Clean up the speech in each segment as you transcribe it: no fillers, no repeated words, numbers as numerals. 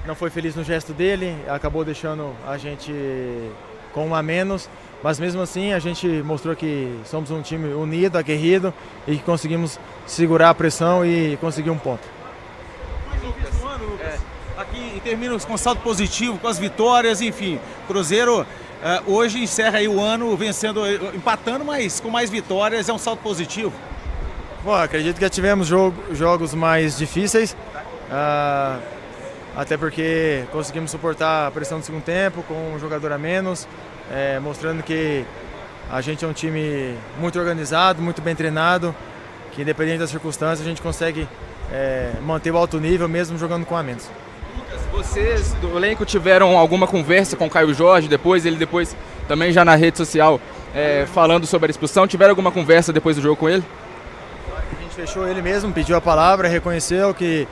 não foi feliz no gesto dele, acabou deixando a gente com um a menos, mas mesmo assim a gente mostrou que somos um time unido, aguerrido e que conseguimos segurar a pressão e conseguir um ponto. Mais um vídeo do ano, Lucas. Aqui em termos com saldo positivo, com as vitórias, enfim, Cruzeiro hoje encerra aí o ano vencendo, empatando, mas com mais vitórias, é um saldo positivo? Bom, acredito que já tivemos jogos mais difíceis, até porque conseguimos suportar a pressão do segundo tempo com um jogador a menos, mostrando que a gente é um time muito organizado, muito bem treinado, que independente das circunstâncias a gente consegue manter o alto nível mesmo jogando com a menos. Lucas, vocês do elenco tiveram alguma conversa com o Caio Jorge depois também já na rede social falando sobre a expulsão, tiveram alguma conversa depois do jogo com ele? A gente fechou ele mesmo, pediu a palavra, reconheceu que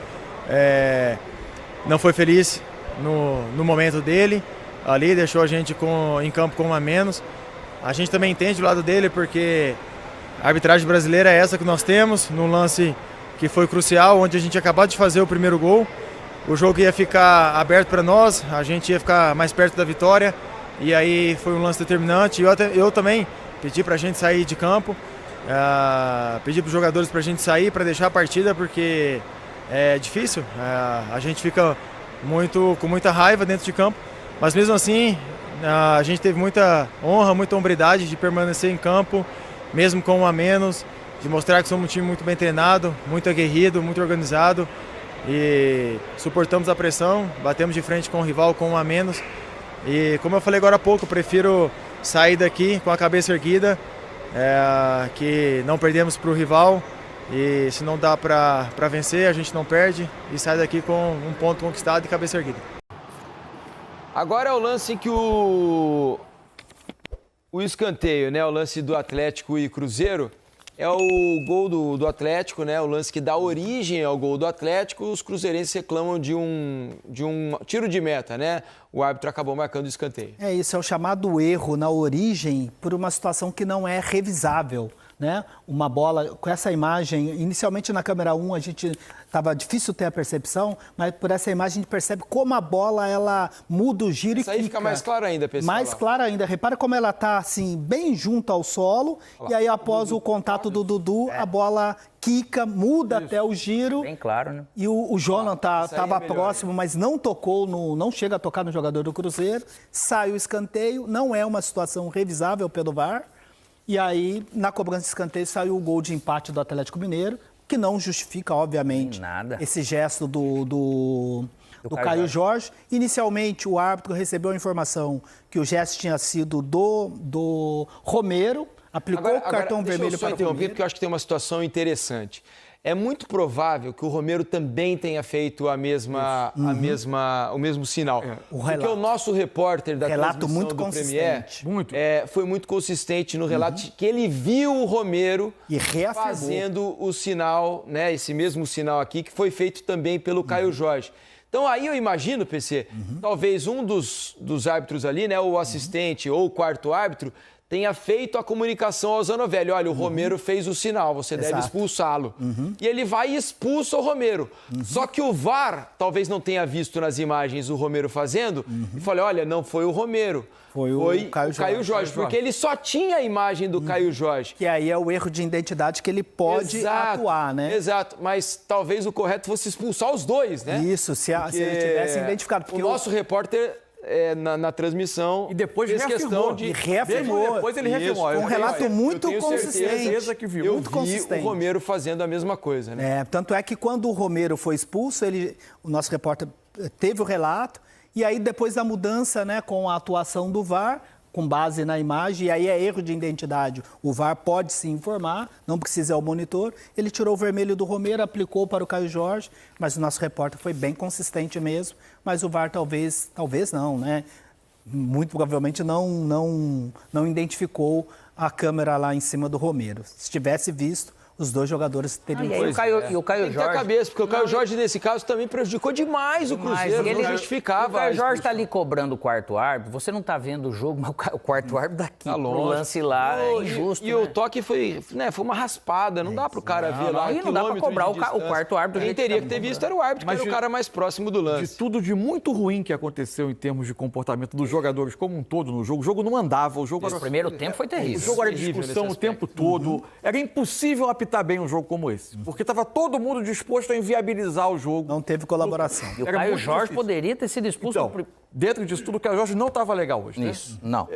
não foi feliz no momento dele, ali deixou a gente em campo com um a menos. A gente também entende o lado dele porque a arbitragem brasileira é essa que nós temos, num lance que foi crucial, onde a gente acabou de fazer o primeiro gol. O jogo ia ficar aberto para nós, a gente ia ficar mais perto da vitória e aí foi um lance determinante. Eu também pedi para a gente sair de campo, pedi para os jogadores para a gente sair, para deixar a partida, porque é difícil, a gente fica com muita raiva dentro de campo, mas mesmo assim a gente teve muita honra, muita hombridade de permanecer em campo, mesmo com um a menos, de mostrar que somos um time muito bem treinado, muito aguerrido, muito organizado e suportamos a pressão, batemos de frente com o rival com um a menos e como eu falei agora há pouco, eu prefiro sair daqui com a cabeça erguida, que não perdemos para o rival. E se não dá para vencer, a gente não perde e sai daqui com um ponto conquistado e cabeça erguida. Agora é o lance que o escanteio, né? O lance do Atlético e Cruzeiro. É o gol do Atlético, né? O lance que dá origem ao gol do Atlético. Os cruzeirenses reclamam de um tiro de meta, né? O árbitro acabou marcando o escanteio. Isso é o chamado erro na origem por uma situação que não é revisável. Né? Uma bola com essa imagem, inicialmente na câmera 1 a gente estava difícil ter a percepção, mas por essa imagem a gente percebe como a bola ela muda o giro. Isso aí fica mais claro ainda, pessoal. Mais claro ainda. Repara como ela está assim bem junto ao solo e aí após o contato do Dudu a bola quica, muda até o giro. Bem claro, né? E o Jonathan estava próximo, mas não tocou não chega a tocar no jogador do Cruzeiro. Sai o escanteio, não é uma situação revisável pelo VAR. E aí, na cobrança de escanteio, saiu o gol de empate do Atlético Mineiro, que não justifica, obviamente, esse gesto do Caio Jorge. Inicialmente, o árbitro recebeu a informação que o gesto tinha sido do Romero, aplicou o cartão vermelho para o Romero. Porque eu acho que tem uma situação interessante. É muito provável que o Romero também tenha feito o mesmo sinal. Porque o nosso repórter da transmissão do Premier foi muito consistente no relato que ele viu o Romero fazendo o sinal, né, esse mesmo sinal aqui, que foi feito também pelo Caio Jorge. Então aí eu imagino, PC, talvez um dos árbitros ali, né, o assistente ou o quarto árbitro, tenha feito a comunicação ao Zanovelli. Olha, o Romero fez o sinal, você deve expulsá-lo. E ele vai e expulsa o Romero. Só que o VAR talvez não tenha visto nas imagens o Romero fazendo e falou, olha, não foi o Romero. Foi o Caio Jorge, porque ele só tinha a imagem do Caio Jorge. Que aí é o erro de identidade que ele pode atuar, né? Exato, mas talvez o correto fosse expulsar os dois, né? Isso, se ele tivesse identificado. Porque o nosso repórter... na transmissão. E depois fez questão de reafirmou. Depois ele reafirmou. Um relato muito consistente. Eu vi o Romero fazendo a mesma coisa, né? Tanto é que quando o Romero foi expulso, o nosso repórter teve o relato, e aí depois da mudança, né, com a atuação do VAR, com base na imagem, e aí é erro de identidade, o VAR pode se informar, não precisa ir ao monitor, ele tirou o vermelho do Romero, aplicou para o Caio Jorge, mas o nosso repórter foi bem consistente mesmo, mas o VAR talvez não, né? Muito provavelmente não identificou a câmera lá em cima do Romero. Se tivesse visto, os dois jogadores teriam... E o Caio Jorge... cabeça, porque o Caio Jorge, nesse caso, também prejudicou demais o Cruzeiro, ele não justificava. O Caio Jorge está ali cobrando o quarto árbitro, você não está vendo o jogo, mas o quarto árbitro daqui, o lance lá, é injusto. E o toque foi uma raspada, não dá pro cara ver lá. E não dá para cobrar o quarto árbitro. Quem teria que ter visto era o árbitro, que era o cara mais próximo do lance. De tudo de muito ruim que aconteceu em termos de comportamento dos jogadores como um todo no jogo, o jogo não andava, o jogo era... O primeiro tempo foi terrível. O jogo era discussão o tempo todo, era impossível apitar bem um jogo como esse, porque estava todo mundo disposto a inviabilizar o jogo. Não teve colaboração. E o Caio Jorge poderia ter sido expulso. Então, dentro disso tudo, o Caio Jorge não estava legal hoje, né? Isso, não.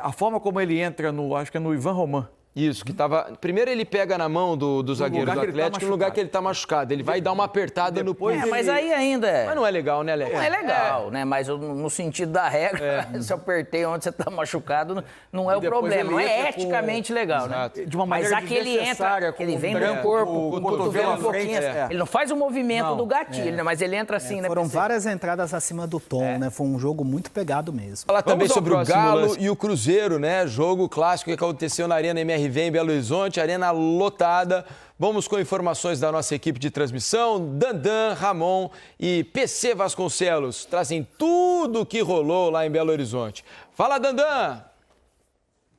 A forma como ele entra acho que é no Ivan Roman. Isso, que tava... Primeiro ele pega na mão do zagueiro do Atlético, no lugar que ele tá machucado. Ele vai dar uma apertada no punho. Mas aí ainda... Mas não é legal, né, Alex? Não é legal, né? Mas no sentido da regra, se eu apertei onde você tá machucado, não é o problema. Não é eticamente legal, né? De uma maneira mas aquele entra, ele vem no corpo, com o cotovelo um pouquinho. Ele não faz o movimento do gatilho, mas ele entra assim, né? Foram várias entradas acima do tom, né? Foi um jogo muito pegado mesmo. Falar também sobre o Galo e o Cruzeiro, né? Jogo clássico que aconteceu na Arena MRV em Belo Horizonte. Arena lotada. Vamos com informações da nossa equipe de transmissão. Dandan, Ramon e PC Vasconcelos trazem tudo o que rolou lá em Belo Horizonte. Fala, Dandan!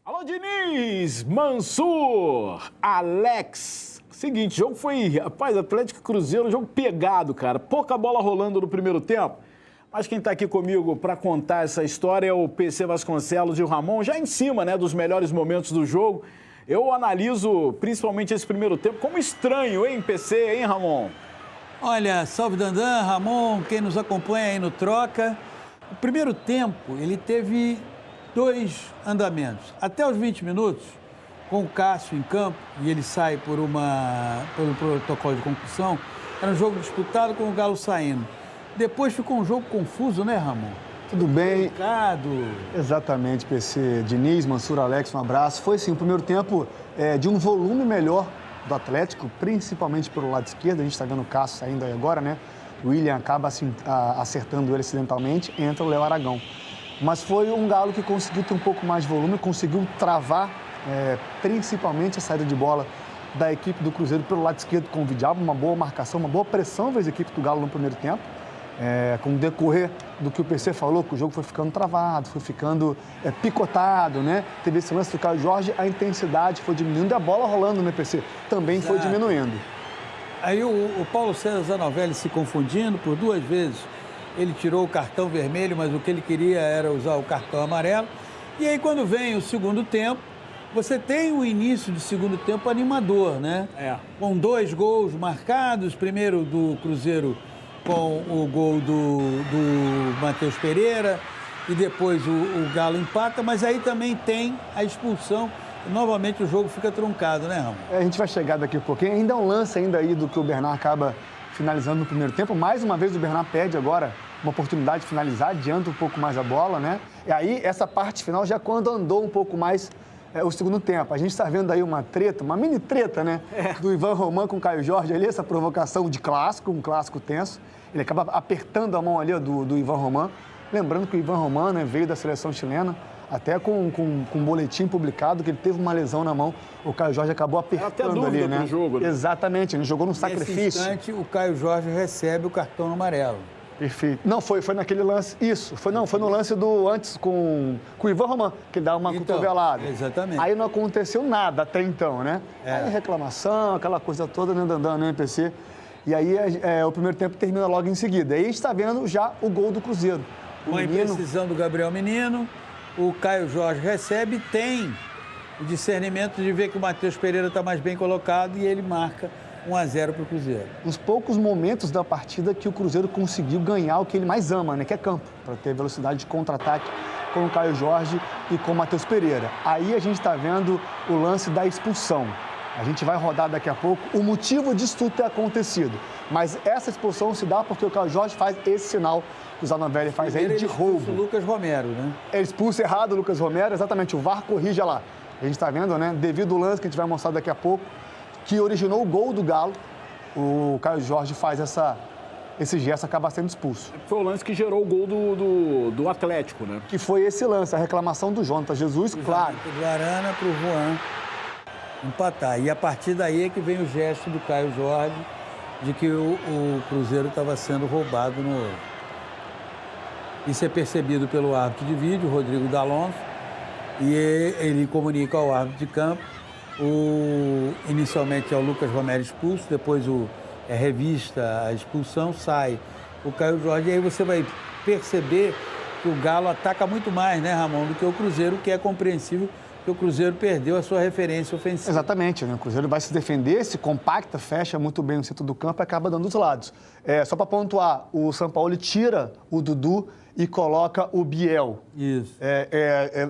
Alô, Diniz, Mansur, Alex. Seguinte, o jogo foi, rapaz, Atlético e Cruzeiro, jogo pegado, cara. Pouca bola rolando no primeiro tempo. Mas quem está aqui comigo para contar essa história é o PC Vasconcelos e o Ramon, já em cima, né, dos melhores momentos do jogo. Eu analiso principalmente esse primeiro tempo como estranho, hein, PC, hein, Ramon? Olha, salve Dandan, Ramon, quem nos acompanha aí no Troca. O primeiro tempo, ele teve 2 andamentos. Até os 20 minutos, com o Cássio em campo, e ele sai pelo protocolo de concussão, era um jogo disputado com o Galo saindo. Depois ficou um jogo confuso, né, Ramon? Tudo bem. Complicado. Exatamente, PC. Diniz, Mansur, Alex, um abraço. Foi, sim, o primeiro tempo de um volume melhor do Atlético, principalmente pelo lado esquerdo. A gente está vendo o Cássio saindo aí agora, né? O William acaba assim, acertando ele acidentalmente, entra o Léo Aragão. Mas foi um Galo que conseguiu ter um pouco mais de volume, conseguiu travar principalmente a saída de bola da equipe do Cruzeiro pelo lado esquerdo com o Vidiabo, uma boa marcação, uma boa pressão das equipes do Galo no primeiro tempo. Com o decorrer do que o PC falou, que o jogo foi ficando travado, foi ficando picotado, né? Teve esse lance do Caio Jorge, a intensidade foi diminuindo e a bola rolando, né, PC? Também foi diminuindo. Aí o Paulo César Zanovelli se confundindo por 2 vezes. Ele tirou o cartão vermelho, mas o que ele queria era usar o cartão amarelo. E aí, quando vem o segundo tempo, você tem um início de segundo tempo animador, né? Com 2 gols marcados, primeiro do Cruzeiro com o gol do Matheus Pereira e depois o Galo empata, mas aí também tem a expulsão e novamente o jogo fica truncado, né, Ramon? A gente vai chegar daqui a pouquinho, ainda é um lance ainda aí do que o Bernard acaba finalizando no primeiro tempo, mais uma vez o Bernard perde agora uma oportunidade de finalizar, adianta um pouco mais a bola, né? E aí essa parte final já quando andou um pouco mais o segundo tempo. A gente está vendo aí uma treta, uma mini treta, né? Do Ivan Roman com o Caio Jorge ali, essa provocação de clássico, um clássico tenso. Ele acaba apertando a mão ali do Ivan Roman. Lembrando que o Ivan Roman, né, veio da seleção chilena, até com um boletim publicado que ele teve uma lesão na mão. O Caio Jorge acabou apertando ali, né? Jogo, né? Exatamente, ele jogou no sacrifício. Nesse instante, o Caio Jorge recebe o cartão amarelo. Perfeito. Não, foi naquele lance, isso. Foi no lance do antes com o Ivan Roman, que ele dá uma cotovelada. Exatamente. Aí não aconteceu nada até então, né? Aí reclamação, aquela coisa toda, né, andando, né, PC? E aí o primeiro tempo termina logo em seguida. Aí a gente está vendo já o gol do Cruzeiro. Com a imprecisão do Gabriel Menino, o Caio Jorge recebe, tem o discernimento de ver que o Matheus Pereira está mais bem colocado e ele marca 1-0 para o Cruzeiro. Nos poucos momentos da partida que o Cruzeiro conseguiu ganhar o que ele mais ama, né? Que é campo, para ter velocidade de contra-ataque com o Caio Jorge e com o Matheus Pereira. Aí a gente está vendo o lance da expulsão. A gente vai rodar daqui a pouco o motivo disso tudo ter acontecido. Mas essa expulsão se dá porque o Caio Jorge faz esse sinal que o Zanovelli faz aí de roubo. O Lucas Romero, né? Ele expulsa errado o Lucas Romero, exatamente, o VAR corrige lá. A gente está vendo, né? Devido ao lance que a gente vai mostrar daqui a pouco, que originou o gol do Galo, o Caio Jorge faz esse gesto, acaba sendo expulso. Foi o lance que gerou o gol do Atlético, né? Que foi esse lance, a reclamação do Jonathan Jesus, claro. Do Arana para o Juan. empatar. E a partir daí é que vem o gesto do Caio Jorge de que o Cruzeiro estava sendo roubado no... Isso é percebido pelo árbitro de vídeo, Rodrigo D'Alonso, e ele comunica ao árbitro de campo. Inicialmente é o Lucas Romero expulso, depois é revista a expulsão, sai o Caio Jorge, e aí você vai perceber que o Galo ataca muito mais, né, Ramon, do que o Cruzeiro, que é compreensível que o Cruzeiro perdeu a sua referência ofensiva. Exatamente, né? O Cruzeiro vai se defender, se compacta, fecha muito bem o centro do campo e acaba dando os lados. Só para pontuar, o Sampaoli tira o Dudu e coloca o Biel. Isso.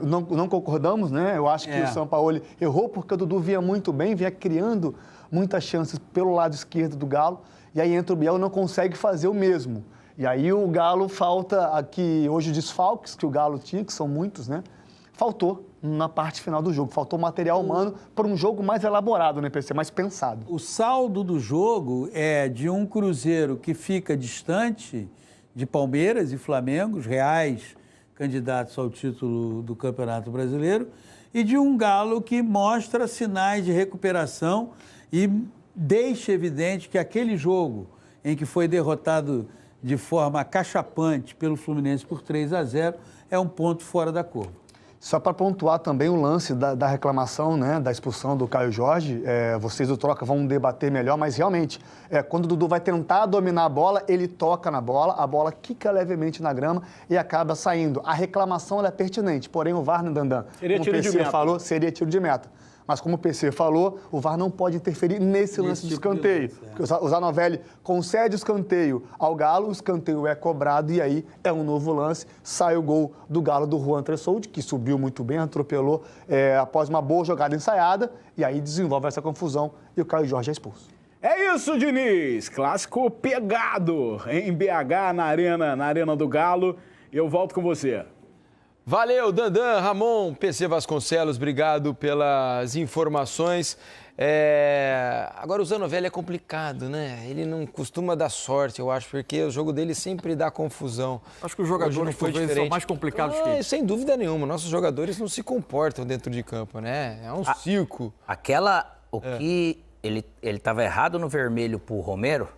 Não concordamos, né? Eu acho que o Sampaoli errou porque o Dudu vinha muito bem, vinha criando muitas chances pelo lado esquerdo do Galo, e aí entra o Biel e não consegue fazer o mesmo. E aí o Galo falta aqui, hoje, desfalques que o Galo tinha, que são muitos, né? Faltou na parte final do jogo, faltou material humano para um jogo mais elaborado, né, PC, mais pensado. O saldo do jogo é de um Cruzeiro que fica distante de Palmeiras e Flamengo, os reais candidatos ao título do Campeonato Brasileiro, e de um Galo que mostra sinais de recuperação e deixa evidente que aquele jogo em que foi derrotado de forma acachapante pelo Fluminense por 3-0 é um ponto fora da curva. Só para pontuar também o lance da reclamação, né, da expulsão do Caio Jorge, vocês do Troca vão debater melhor, mas realmente, quando o Dudu vai tentar dominar a bola, ele toca na bola, a bola quica levemente na grama e acaba saindo. A reclamação ela é pertinente, porém o VAR, Dandan, seria como o PC falou, seria tiro de meta. Mas como o PC falou, o VAR não pode interferir nesse lance de escanteio. Porque o Zanovelli concede o escanteio ao Galo, o escanteio é cobrado e aí é um novo lance. Sai o gol do Galo do Juan Tressoldi, que subiu muito bem, atropelou após uma boa jogada ensaiada e aí desenvolve essa confusão e o Caio Jorge é expulso. É isso, Diniz. Clássico pegado em BH, na Arena do Galo. Eu volto com você. Valeu, Dandan, Ramon, PC Vasconcelos, obrigado pelas informações. Agora o Zanovelli é complicado, né? Ele não costuma dar sorte, eu acho, porque o jogo dele sempre dá confusão. Acho que os jogadores são mais complicados que ele. Sem dúvida nenhuma, nossos jogadores não se comportam dentro de campo, né? É um circo. Que ele estava errado no vermelho pro Romero,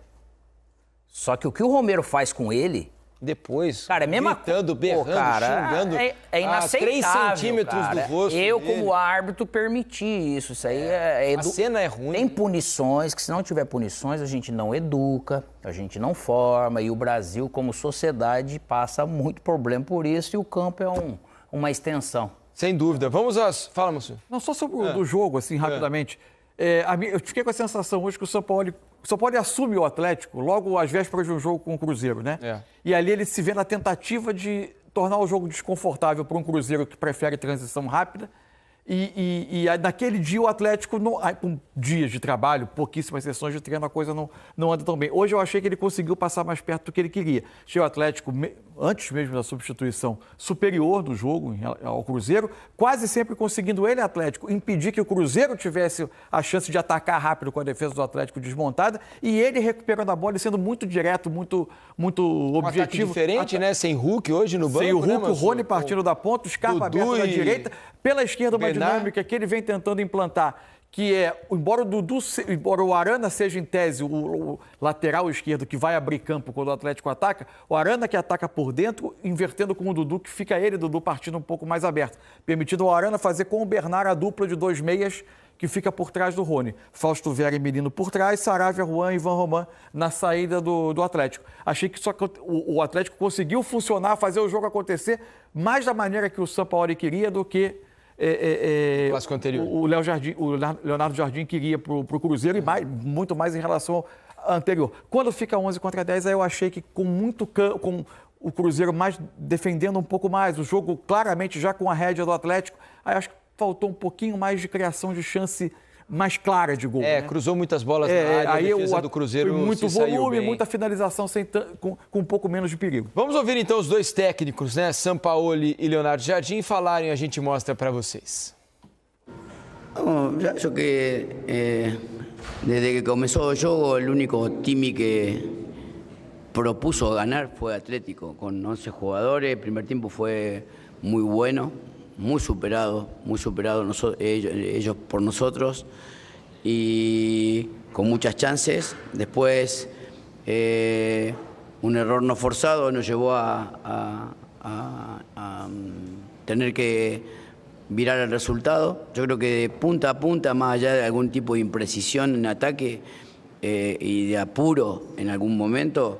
só que o que o Romero faz com ele... Depois, cara, é mesma gritando, berrando, xingando é inaceitável, a 3 centímetros cara. do rosto Eu, dele. como árbitro, permiti isso. Isso aí A cena é ruim. Tem punições, que se não tiver punições, a gente não educa, a gente não forma, e o Brasil, como sociedade, passa muito problema por isso, e o campo é uma extensão. Sem dúvida. Vamos às... Fala, Múcio. Não, só sobre o jogo, assim, rapidamente. Eu fiquei com a sensação hoje que o São Paulo assume o Atlético logo às vésperas de um jogo com o Cruzeiro, né? E ali ele se vê na tentativa de tornar o jogo desconfortável para um Cruzeiro que prefere transição rápida. E naquele dia o Atlético, com dias de trabalho, pouquíssimas sessões de treino, a coisa não anda tão bem. Hoje eu achei que ele conseguiu passar mais perto do que ele queria. Achei o Atlético, antes mesmo da substituição, superior do jogo ao Cruzeiro, quase sempre conseguindo ele, Atlético, impedir que o Cruzeiro tivesse a chance de atacar rápido com a defesa do Atlético desmontada, e ele recuperando a bola e sendo muito direto, muito objetivo. Diferente, né? Sem Hulk hoje no banco. Sem o Hulk, o Rony partindo da ponta, o Scarpa aberto na direita, pela esquerda uma dinâmica que ele vem tentando implantar, que embora o Arana seja em tese o lateral esquerdo que vai abrir campo quando o Atlético ataca, o Arana que ataca por dentro, invertendo com o Dudu, que fica Dudu partindo um pouco mais aberto, permitindo ao Arana fazer com o Bernard a dupla de 2 meias que fica por trás do Rony. Fausto Vera e Menino por trás, Saravia, Juan e Ivan Roman na saída do Atlético. Achei que só o Atlético conseguiu funcionar, fazer o jogo acontecer mais da maneira que o Sampaoli queria do que clássico anterior. O Leonardo Jardim queria para o Cruzeiro e muito mais em relação ao anterior. Quando fica 11 contra 10, aí eu achei que com o Cruzeiro mais defendendo um pouco mais, o jogo claramente já com a rédea do Atlético, aí acho que faltou um pouquinho mais de criação de chance mais clara de gol. Cruzou muitas bolas na área, aí a defesa do Cruzeiro muito se saiu volume, bem. muita finalização com um pouco menos de perigo. Vamos ouvir então os dois técnicos, né, Sampaoli e Leonardo Jardim, falarem, a gente mostra para vocês. Yo que desde que comenzó el juego, el único time que propuso ganar fue Atlético, con 11 jugadores. El primer tiempo fue muy bueno, muy superado ellos por nosotros y con muchas chances. Después un error no forzado nos llevó a tener que virar el resultado. Yo creo que de punta a punta, más allá de algún tipo de imprecisión en ataque y de apuro en algún momento,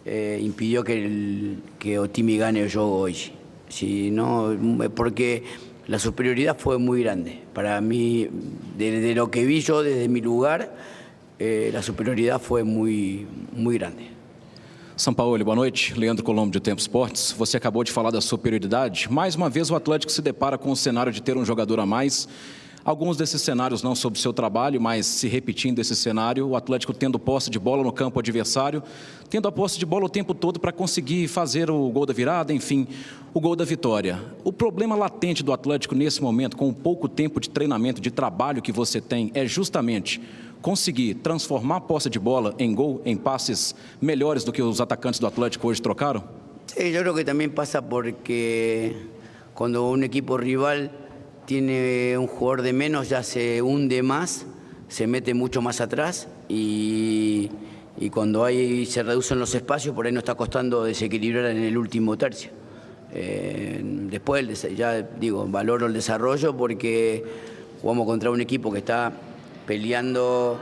impidió que Otimi gane el juego hoy. Si no, porque la superioridad fue muy grande. Para mí, de lo que vi yo desde mi lugar, la superioridad fue muy grande. Sampaoli, boa noite. Leandro Colombo, de Tempo Esportes. Você acabou de falar da superioridade. Mais uma vez, o Atlético se depara com o cenário de ter um jogador a mais. Alguns desses cenários não sob seu trabalho, mas se repetindo esse cenário, o Atlético tendo posse de bola no campo adversário, tendo a posse de bola o tempo todo para conseguir fazer o gol da virada, enfim, o gol da vitória. O problema latente do Atlético nesse momento, com o pouco tempo de treinamento, de trabalho que você tem, é justamente conseguir transformar a posse de bola em gol, em passes melhores do que os atacantes do Atlético hoje trocaram? Sí, yo creo que también pasa porque cuando un equipo rival tiene un jugador de menos, ya se hunde más, se mete mucho más atrás y cuando se reducen los espacios, por ahí nos está costando desequilibrar en el último tercio. Después, ya digo, valoro el desarrollo porque jugamos contra un equipo que está peleando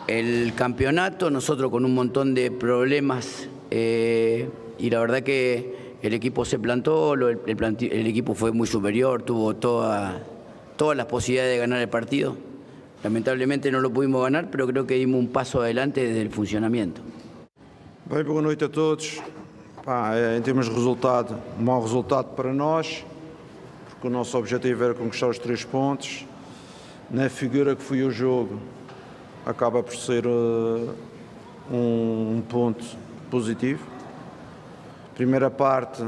el campeonato, nosotros con un montón de problemas y la verdad que el equipo se plantó, el equipo fue muy superior, tuvo todas las posibilidades de ganar el partido. Lamentablemente no lo pudimos ganar, pero creo que dimos un paso adelante desde el funcionamiento. Bem, boa noite a todos. Em termos de resultado, um mau resultado para nós, porque o nosso objetivo era conquistar os 3 pontos. Na figura que foi o jogo, acaba por ser um ponto positivo. Primeira parte,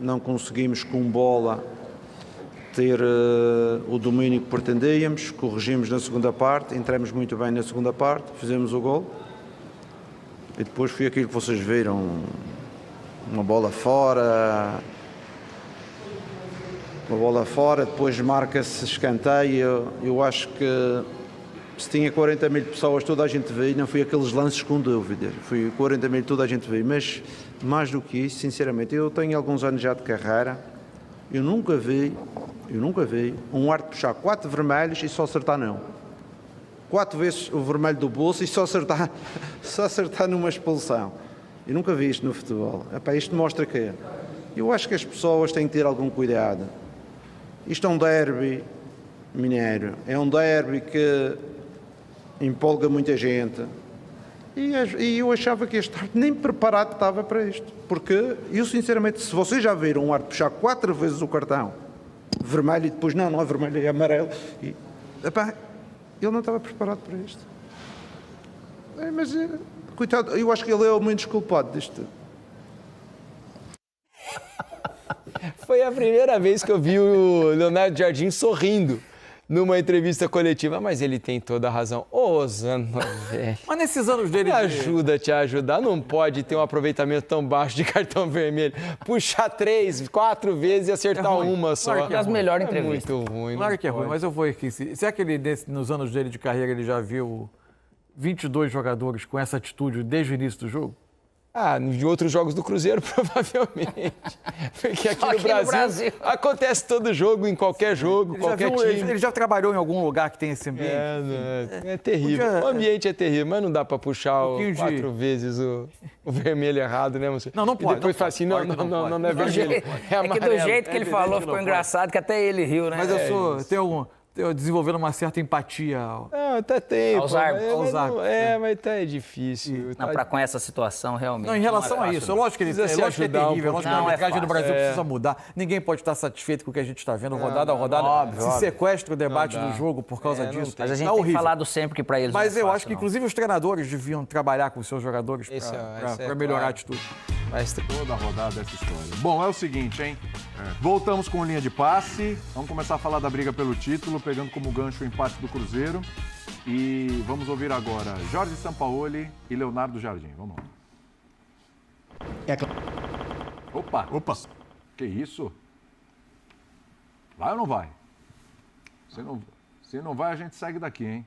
não conseguimos com bola ter o domínio que pretendíamos, corrigimos na segunda parte, entramos muito bem na segunda parte, fizemos o gol. E depois foi aquilo que vocês viram, uma bola fora, depois marca-se escanteio. Eu acho que se tinha 40 mil pessoas, toda a gente veio, não foi aqueles lances com dúvidas, foi 40 mil, toda a gente veio, mas mais do que isso, sinceramente, eu tenho alguns anos já de carreira, eu nunca vi um árbitro puxar 4 vermelhos e só acertar não. 4 vezes o vermelho do bolso e só acertar numa expulsão. Eu nunca vi isto no futebol. Epá, isto mostra que eu acho que as pessoas têm que ter algum cuidado. Isto é um derby mineiro, é um derby que empolga muita gente e eu achava que este árbitro nem preparado estava para isto, porque eu sinceramente, se vocês já viram um árbitro puxar 4 vezes o cartão vermelho e depois não é vermelho, é amarelo, epá, ele não estava preparado para isto. Mas coitado, eu acho que ele é o menos culpado disto. Foi a primeira vez que eu vi o Leonardo Jardim sorrindo numa entrevista coletiva, mas ele tem toda a razão. Ô, Zanovelli. Mas nesses anos dele... Me ajuda a te ajudar. Não pode ter um aproveitamento tão baixo de cartão vermelho. Puxar 3, 4 vezes e acertar uma só. Claro que é as melhores entrevistas. Muito ruim. Claro que é ruim, mas eu vou aqui. Será que ele, nos anos dele de carreira, ele já viu 22 jogadores com essa atitude desde o início do jogo? Em outros jogos do Cruzeiro, provavelmente. Porque aqui no Brasil acontece todo jogo, em qualquer jogo, qualquer time. Ele já trabalhou em algum lugar que tem esse ambiente? É terrível. O ambiente é terrível, mas não dá para puxar 4 vezes o vermelho errado, né, você? Não pode. E depois fala assim, não é vermelho, é amarelo. É que do jeito que ele falou ficou engraçado, que até ele riu, né? Mas eu desenvolvendo uma certa empatia. Até tem. Aos árbitros. Mas é difícil. Não, com essa situação, realmente. Não, em relação a isso, lógico que ele precisa se ajudar. É terrível, lógico que a arbitragem do Brasil precisa mudar. Ninguém pode estar satisfeito com o que a gente está vendo, rodada a rodada. Óbvio. Sequestra o debate do jogo por causa disso. Mas a gente tem falado sempre que para eles. Mas eu acho que, inclusive, os treinadores deviam trabalhar com os seus jogadores para melhorar a atitude. Toda rodada essa história. Bom, é o seguinte, hein? Voltamos com linha de passe. Vamos começar a falar da briga pelo título, pegando como gancho o empate do Cruzeiro. E vamos ouvir agora Jorge Sampaoli e Leonardo Jardim. Vamos lá. Opa! Que isso? Vai ou não vai? Se não vai, a gente segue daqui, hein?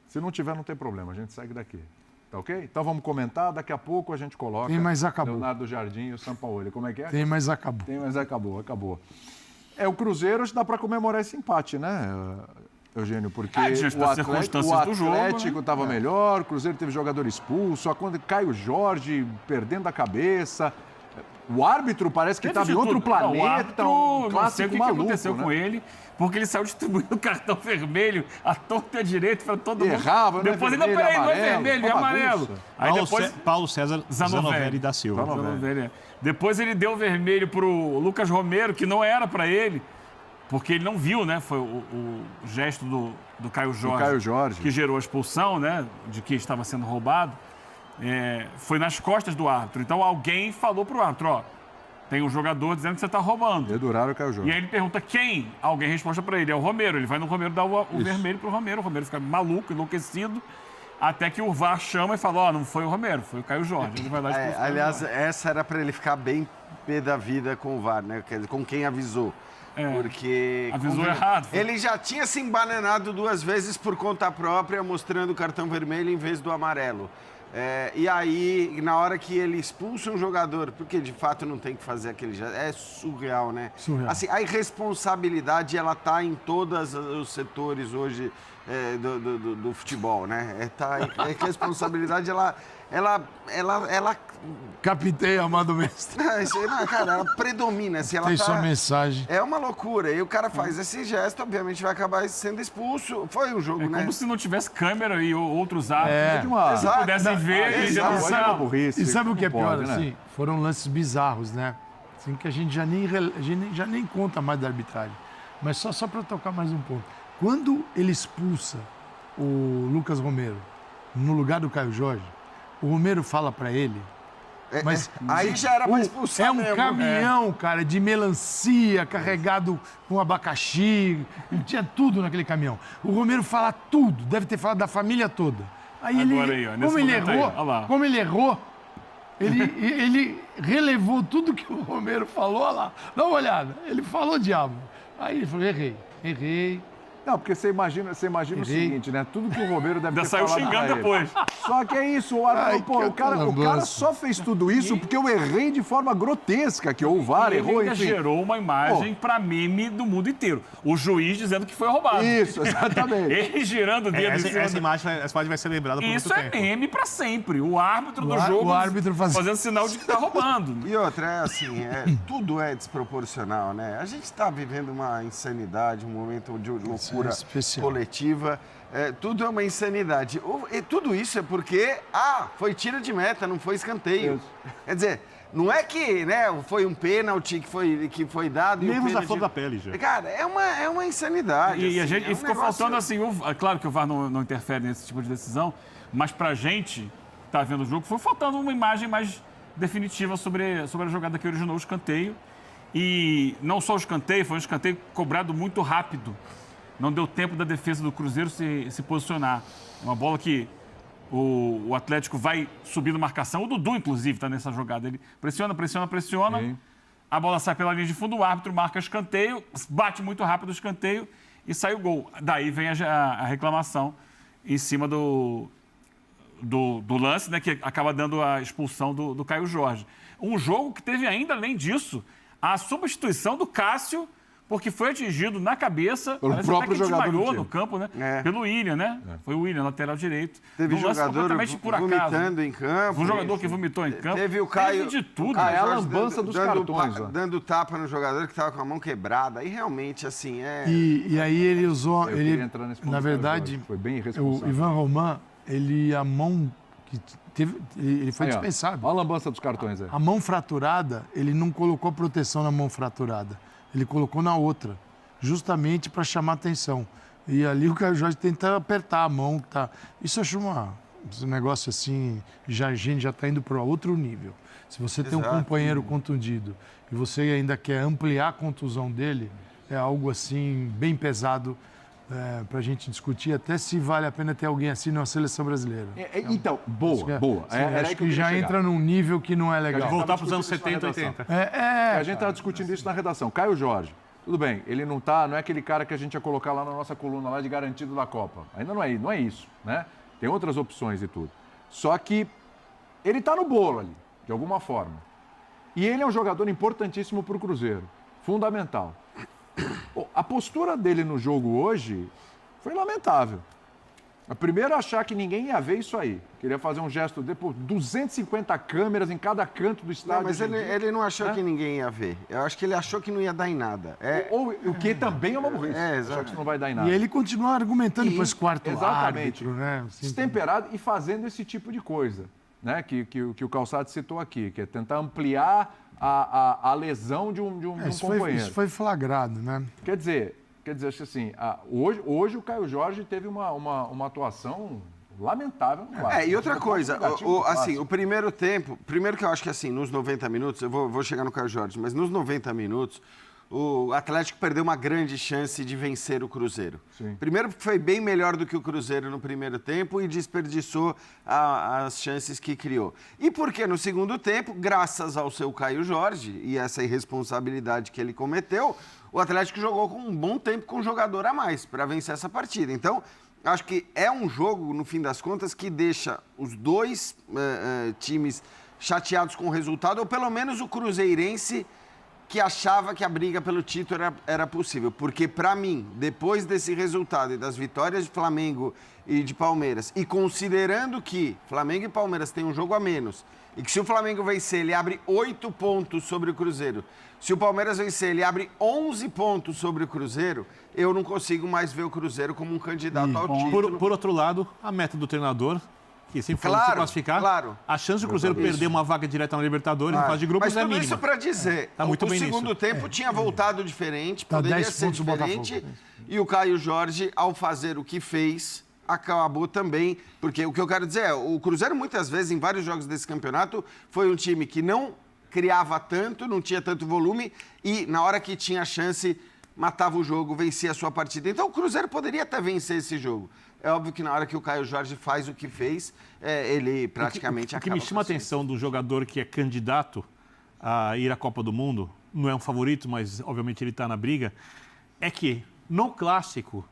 Se não tiver, não tem problema, a gente segue daqui. Tá ok? Então vamos comentar, daqui a pouco a gente coloca... Tem, mas acabou. Leonardo Jardim e o Sampaoli. Como é que é? Tem, mas acabou. Tem, mas acabou. O Cruzeiro dá para comemorar esse empate, né, Eugênio? Porque o Atlético estava melhor, o Cruzeiro teve jogador expulso, quando Caio Jorge perdendo a cabeça... O árbitro parece que estava em outro planeta, um clássico maluco, o que aconteceu com ele, porque ele saiu distribuindo o cartão vermelho à torta e à direita para todo mundo. Errava, né? Depois ainda, peraí, não é vermelho, é amarelo. Aí depois... Paulo César Zanovelli da Silva. Zanovelli. Depois ele deu vermelho para o Lucas Romero, que não era para ele, porque ele não viu, né? Foi o gesto do Caio Jorge, que gerou a expulsão, né? De que estava sendo roubado. Foi nas costas do árbitro. Então alguém falou pro árbitro, tem um jogador dizendo que você está roubando. Deduraram o Caio Jorge. E aí ele pergunta quem? Alguém responde para ele, é o Romero. Ele vai no Romero dar o vermelho pro Romero. O Romero fica maluco, enlouquecido, até que o VAR chama e fala, não foi o Romero, foi o Caio Jorge. Ele vai lá aliás, essa era para ele ficar bem pé da vida com o VAR, né? Quer dizer, com quem avisou. Porque avisou errado. Ele já tinha se embananado 2 vezes por conta própria, mostrando o cartão vermelho em vez do amarelo. E aí, na hora que ele expulsa um jogador, porque de fato não tem que fazer aquele gesto, é surreal, né? Surreal. Assim, a irresponsabilidade, ela tá em todos os setores hoje do futebol, né? A irresponsabilidade, ela Capitei, amado mestre. Cara, ela predomina. Assim, ela tem sua mensagem. É uma loucura. E o cara faz esse gesto, obviamente vai acabar sendo expulso. Foi um jogo, né? Como se não tivesse câmera e outros árbitros que pudessem ver e denunciar. E sabe o que é pior? Assim, foram lances bizarros, né? Assim, que a gente já nem conta mais da arbitragem. Mas só para tocar mais um pouco. Quando ele expulsa o Lucas Romero no lugar do Caio Jorge, o Romero fala para ele... Mas aí já era para expulsar mesmo. Caminhão, cara, de melancia carregado com abacaxi. Tinha tudo naquele caminhão. O Romero fala tudo, deve ter falado da família toda. Aí como ele errou, ele relevou tudo que o Romero falou. Olha lá, dá uma olhada. Ele falou diabo. Aí ele falou, errei. Não, porque você imagina o seguinte, né? Tudo que o Romero deve ter falado. Saiu xingando depois. Só que é isso, o cara só fez tudo isso porque eu errei de forma grotesca, que o VAR errou, enfim. Ele gerou uma imagem para meme do mundo inteiro. O juiz dizendo que foi roubado. Isso, exatamente. Ele girando o dedo essa imagem vai ser lembrada por muito tempo. Isso é meme para sempre. O árbitro do jogo fazendo sinal de que está roubando. E outra, tudo é desproporcional, né? A gente está vivendo uma insanidade, um momento de loucura coletiva, tudo é uma insanidade. E tudo isso é porque, foi tiro de meta, não foi escanteio. Quer dizer, não é que foi um pênalti que foi dado... Nervos da flor da pele, já. Cara, é uma insanidade. E a gente ficou faltando assim, claro que o VAR não interfere nesse tipo de decisão, mas pra gente que tá vendo o jogo, foi faltando uma imagem mais definitiva sobre a jogada que originou o escanteio. E não só o escanteio, foi um escanteio cobrado muito rápido. Não deu tempo da defesa do Cruzeiro se posicionar. É uma bola que o Atlético vai subindo marcação. O Dudu, inclusive, está nessa jogada. Ele pressiona. Sim. A bola sai pela linha de fundo, o árbitro marca escanteio, bate muito rápido o escanteio e sai o gol. Daí vem a reclamação em cima do lance, né, que acaba dando a expulsão do Caio Jorge. Um jogo que teve ainda, além disso, a substituição do Cássio, porque foi atingido na cabeça, pelo próprio jogador desmaiou no campo, né? Pelo William, né? Foi o William, lateral direito. Teve jogador vomitando em campo. Um jogador que vomitou em campo. Teve o Caio... Teve de tudo. É a lambança dos cartões. Dando tapa no jogador que estava com a mão quebrada. E realmente, assim, E aí ele usou... na verdade, foi bem irresponsável. O Ivan Roman, a mão que teve... Ele foi dispensado. Olha a lambança dos cartões aí. A mão fraturada, ele não colocou proteção na mão fraturada. Ele colocou na outra, justamente para chamar atenção. E ali o Caio Jorge tenta apertar a mão. Isso eu acho um negócio assim, a gente já está indo para outro nível. Se você tem um companheiro contundido e você ainda quer ampliar a contusão dele, é algo assim bem pesado para a gente discutir até se vale a pena ter alguém assim na seleção brasileira. Então, boa. Acho que já entra num nível que não é legal. Voltar para os anos 70, 80. A gente estava discutindo isso na redação. Caio Jorge, tudo bem, ele não é aquele cara que a gente ia colocar lá na nossa coluna lá de garantido da Copa. Ainda não é isso, né? Tem outras opções e tudo. Só que ele está no bolo ali, de alguma forma. E ele é um jogador importantíssimo para o Cruzeiro. Fundamental. A postura dele no jogo hoje foi lamentável. A primeira, achar que ninguém ia ver isso aí. Queria fazer um gesto depois, 250 câmeras em cada canto do estádio. Não, mas ele não achou que ninguém ia ver. Eu acho que ele achou que não ia dar em nada. O que também é uma burrice. Achar que isso não vai dar em nada. E ele continua argumentando para esse quarto árbitro, né? Destemperado e fazendo esse tipo de coisa, né? Que o Calçado citou aqui, que é tentar ampliar a lesão de um companheiro. Isso foi flagrado, né? Quer dizer, acho que assim, hoje o Caio Jorge teve uma atuação lamentável. E outra coisa, o primeiro tempo, primeiro que eu acho que assim, nos 90 minutos, eu vou chegar no Caio Jorge, mas nos 90 minutos, o Atlético perdeu uma grande chance de vencer o Cruzeiro. Sim. Primeiro porque foi bem melhor do que o Cruzeiro no primeiro tempo e desperdiçou as chances que criou. E porque no segundo tempo, graças ao seu Caio Jorge e essa irresponsabilidade que ele cometeu, o Atlético jogou com um bom tempo com um jogador a mais para vencer essa partida. Então, acho que é um jogo, no fim das contas, que deixa os dois times chateados com o resultado, ou pelo menos o cruzeirense que achava que a briga pelo título era possível. Porque, para mim, depois desse resultado e das vitórias de Flamengo e de Palmeiras, e considerando que Flamengo e Palmeiras têm um jogo a menos, e que se o Flamengo vencer, ele abre 8 pontos sobre o Cruzeiro. Se o Palmeiras vencer, ele abre 11 pontos sobre o Cruzeiro, eu não consigo mais ver o Cruzeiro como um candidato ao título. Por outro lado, a meta do treinador, que sempre foi se classificar, a chance do Cruzeiro perder uma vaga direta na Libertadores em fase de grupos é mínima. Mas tudo isso para dizer, o segundo tempo tinha voltado diferente, poderia ser diferente, e o Caio Jorge, ao fazer o que fez, acabou também, porque o que eu quero dizer é, o Cruzeiro muitas vezes, em vários jogos desse campeonato, foi um time que não criava tanto, não tinha tanto volume, e na hora que tinha chance, matava o jogo, vencia a sua partida. Então o Cruzeiro poderia até vencer esse jogo. É óbvio que na hora que o Caio Jorge faz o que fez, ele praticamente acaba. O que me chama a atenção do jogador que é candidato a ir à Copa do Mundo, não é um favorito, mas obviamente ele está na briga, é que no Clássico,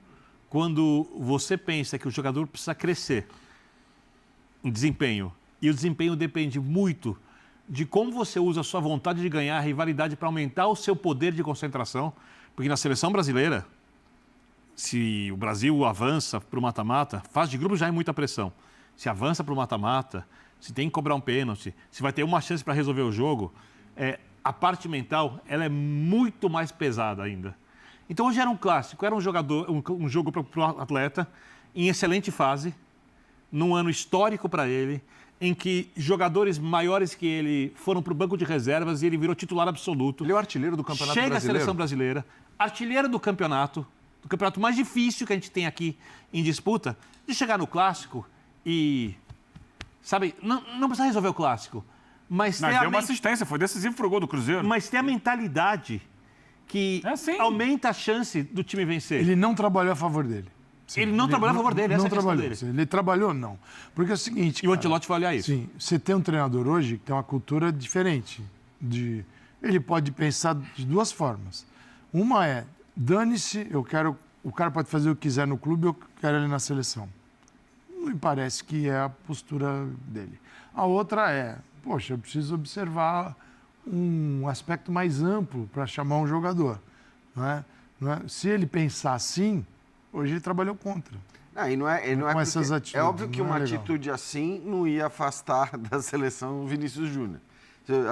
quando você pensa que o jogador precisa crescer em desempenho, e o desempenho depende muito de como você usa a sua vontade de ganhar, a rivalidade para aumentar o seu poder de concentração, porque na seleção brasileira, se o Brasil avança para o mata-mata, fase de grupo já é muita pressão. Se avança para o mata-mata, se tem que cobrar um pênalti, se vai ter uma chance para resolver o jogo, a parte mental ela é muito mais pesada ainda. Então hoje era um clássico, era um jogo para o atleta em excelente fase, num ano histórico para ele, em que jogadores maiores que ele foram para o banco de reservas e ele virou titular absoluto. Ele é o artilheiro do Campeonato Brasileiro. Chega à seleção brasileira, artilheiro do campeonato mais difícil que a gente tem aqui em disputa, de chegar no Clássico e, sabe, não precisa resolver o Clássico, mas deu uma assistência, foi decisivo pro gol do Cruzeiro. Mas tem a mentalidade que aumenta a chance do time vencer. Ele não trabalhou a favor dele. Ele não trabalhou a favor dele, essa é a questão dele. Ele trabalhou, não. Porque é o seguinte... E o Ancelotti vai olhar isso. Sim, você tem um treinador hoje que tem uma cultura diferente. Ele pode pensar de duas formas. Uma é, dane-se, o cara pode fazer o que quiser no clube, eu quero ele na seleção. Não me parece que é a postura dele. A outra é, poxa, eu preciso observar um aspecto mais amplo para chamar um jogador. Não é? Se ele pensar assim, hoje ele trabalhou contra. Não com essas atitudes. É óbvio que uma atitude assim não ia afastar da seleção o Vinícius Júnior.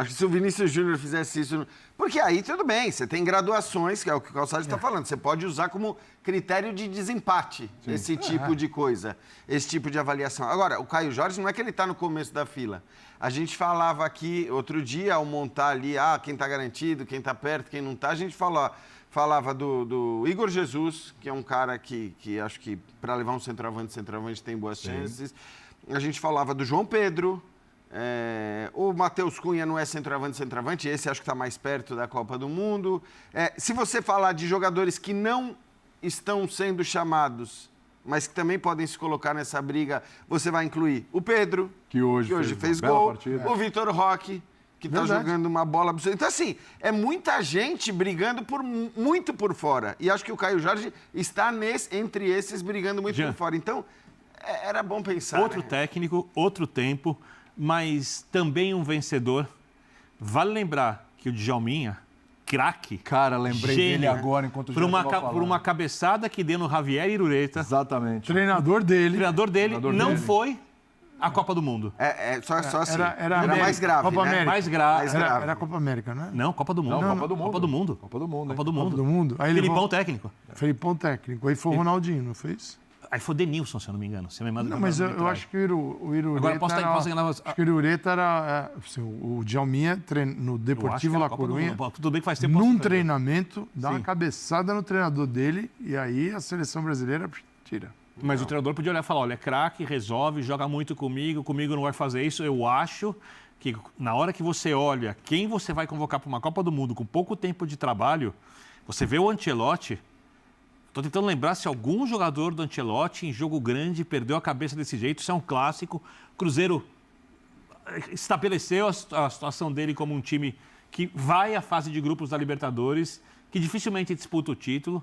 Acho que se o Vinícius Júnior fizesse isso... Porque aí tudo bem, você tem graduações, que é o que o Calçado está falando. Você pode usar como critério de desempate esse tipo de coisa, esse tipo de avaliação. Agora, o Caio Jorge não é que ele está no começo da fila. A gente falava aqui outro dia, ao montar ali, quem está garantido, quem está perto, quem não está, a gente falava do Igor Jesus, que é um cara que acho que para levar um centroavante tem boas chances. A gente falava do João Pedro. O Matheus Cunha não é centroavante, esse acho que está mais perto da Copa do Mundo. Se você falar de jogadores que não estão sendo chamados, mas que também podem se colocar nessa briga, você vai incluir o Pedro, que hoje fez gol, o Vitor Roque, que está jogando uma bola absurda. Então, assim, é muita gente brigando muito por fora. E acho que o Caio Jorge está entre esses brigando muito por fora. Então, era bom pensar. Outro técnico, outro tempo, mas também um vencedor. Vale lembrar que o Djalminha, craque. Cara, lembrei dele agora enquanto por uma cabeçada que deu no Javier Irureta. Exatamente. Treinador dele não foi a Copa do Mundo. Só assim. Era mais grave, Copa né? América. Mais grave. Era a Copa América, né? Não, Copa do Mundo. Copa do Mundo. Copa do Mundo. Copa do Mundo. Copa do Mundo. Copa do Mundo. Aí Felipão técnico. Felipão técnico. Aí foi o Ronaldinho, não fez? Aí foi o Denilson, se eu não me engano. Você me manda. Não, mas eu acho que o Irureta Agora posso enganar. Acho que o Irureta era... o Djalminha no Deportivo La Coruña. Tudo bem que faz tempo. Num treinamento, dá uma cabeçada no treinador dele e aí a seleção brasileira tira. Mas o treinador podia olhar e falar, olha, é craque, resolve, joga muito comigo não vai fazer isso. Eu acho que na hora que você olha quem você vai convocar para uma Copa do Mundo com pouco tempo de trabalho, você vê o Ancelotti. Estou tentando lembrar se algum jogador do Ancelotti em jogo grande perdeu a cabeça desse jeito. Isso é um clássico. O Cruzeiro estabeleceu a situação dele como um time que vai à fase de grupos da Libertadores, que dificilmente disputa o título.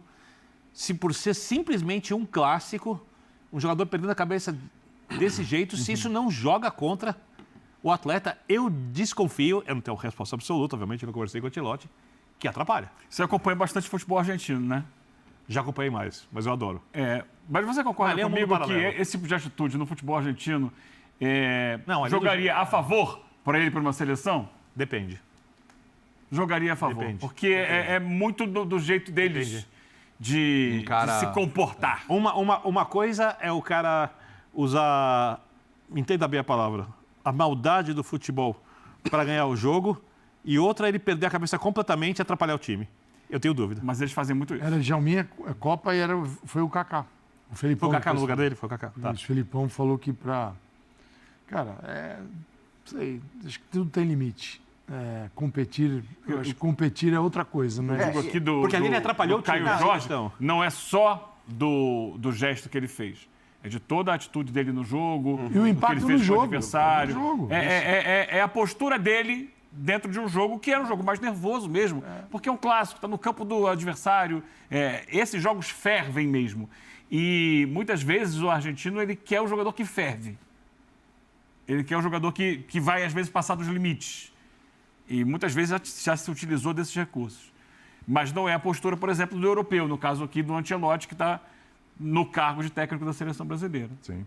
Se por ser simplesmente um clássico, um jogador perdendo a cabeça desse jeito, se isso não joga contra o atleta, eu desconfio, eu não tenho resposta absoluta, obviamente, eu não conversei com o Ancelotti, que atrapalha. Você acompanha bastante futebol argentino, né? Já acompanhei mais, mas eu adoro. Mas você concorda comigo que esse tipo de atitude no futebol argentino jogaria a favor para ele para uma seleção? Depende. Jogaria a favor. Depende. Porque é muito do jeito deles de se comportar. Uma coisa é o cara usar, entenda bem a palavra, a maldade do futebol para ganhar o jogo, e outra é ele perder a cabeça completamente e atrapalhar o time. Eu tenho dúvida. Mas eles fazem muito isso. Era Djalminha, Copa e foi o Kaká. O Felipão, foi o Kaká no lugar dele? Foi o Kaká. Tá. O Felipão falou que Cara, sei, acho que tudo tem limite. Competir, eu acho que competir é outra coisa, né? Porque ali ele atrapalhou o Caio Jorge, não é só do gesto que ele fez. É de toda a atitude dele no jogo, e o impacto que ele fez com o adversário. É a postura dele dentro de um jogo que era um jogo mais nervoso mesmo, porque é um clássico, está no campo do adversário. Esses jogos fervem mesmo. E muitas vezes o argentino ele quer o jogador que ferve. Ele quer o jogador que vai, às vezes, passar dos limites. E muitas vezes já se utilizou desses recursos. Mas não é a postura, por exemplo, do europeu, no caso aqui do Ancelotti, que está no cargo de técnico da seleção brasileira. Sim.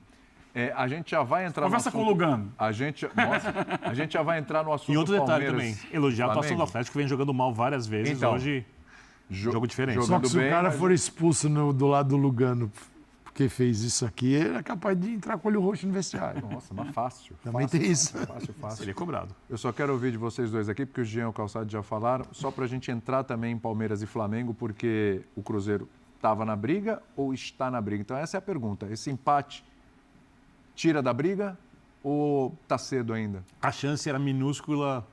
A gente já vai entrar Conversa com o Lugano. A gente já vai entrar no assunto. E outro detalhe Palmeiras, também, elogiar a atuação do Atlético, que vem jogando mal várias vezes. Então, hoje, jogo diferente. Só que se o cara for expulso do lado do Lugano porque fez isso aqui, ele é capaz de entrar com o olho roxo no vestiário. Nossa, mas fácil. Também tem isso. Fácil. Ele é cobrado. Eu só quero ouvir de vocês dois aqui, porque o Jean e o Calçado já falaram, só para a gente entrar também em Palmeiras e Flamengo, porque o Cruzeiro estava na briga ou está na briga? Então essa é a pergunta. Esse empate tira da briga ou está cedo ainda? A chance era minúscula.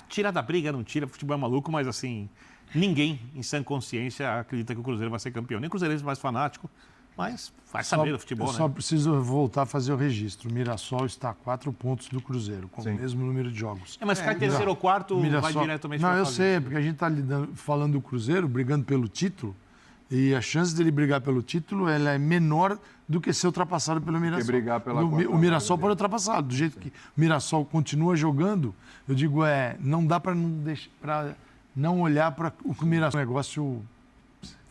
Tira da briga, não tira, futebol é maluco, mas assim, ninguém em sã consciência acredita que o Cruzeiro vai ser campeão. Nem o Cruzeiro é mais fanático, mas vai saber do futebol, eu né? Só preciso voltar a fazer o registro. O Mirassol está a 4 pontos do Cruzeiro, com o mesmo número de jogos. Mas ficar em terceiro ou quarto vai diretamente para a Não, eu sei, porque a gente está falando do Cruzeiro, brigando pelo título, e a chance dele brigar pelo título ela é menor do que ser ultrapassado pelo Mirassol. Brigar pela o Mirassol pode ultrapassar. Do jeito que o Mirassol continua jogando, eu digo, não dá para não olhar para o Mirassol. Negócio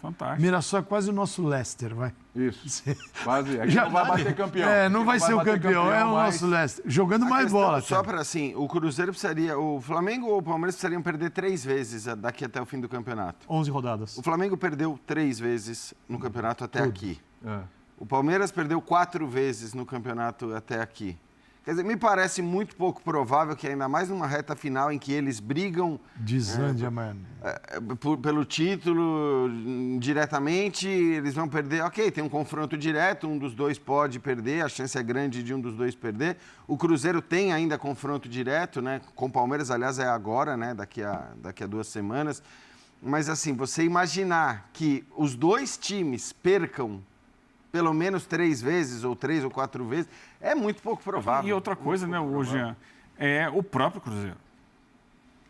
fantástico. Mirassol é quase o nosso Leicester, vai. Isso. Quase. Aqui não vai bater campeão. Não vai ser o campeão, é o nosso Leicester. Jogando mais bola. Só para assim, o Cruzeiro precisaria, o Flamengo ou o Palmeiras precisariam perder 3 vezes daqui até o fim do campeonato. 11 rodadas. O Flamengo perdeu 3 vezes no campeonato até aqui. O Palmeiras perdeu 4 vezes no campeonato até aqui. Quer dizer, me parece muito pouco provável que ainda mais numa reta final em que eles brigam... Desande amanhã. Pelo título, diretamente, eles vão perder. Ok, tem um confronto direto, um dos dois pode perder, a chance é grande de um dos dois perder. O Cruzeiro tem ainda confronto direto, né? Com o Palmeiras, aliás, é agora, né? Daqui a 2 semanas. Mas assim, você imaginar que os dois times percam pelo menos 3 vezes, ou 3 ou 4 vezes, é muito pouco provável. E outra coisa, né, hoje é o próprio Cruzeiro.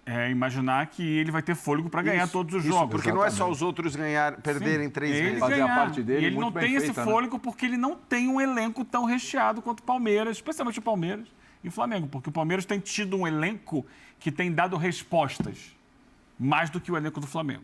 É imaginar que ele vai ter fôlego para ganhar todos os jogos. Porque não é só os outros perderem 3 vezes. Fazer a parte dele, e ele não tem esse fôlego, né? porque ele não tem um elenco tão recheado quanto o Palmeiras, especialmente o Palmeiras e o Flamengo, porque o Palmeiras tem tido um elenco que tem dado respostas mais do que o elenco do Flamengo.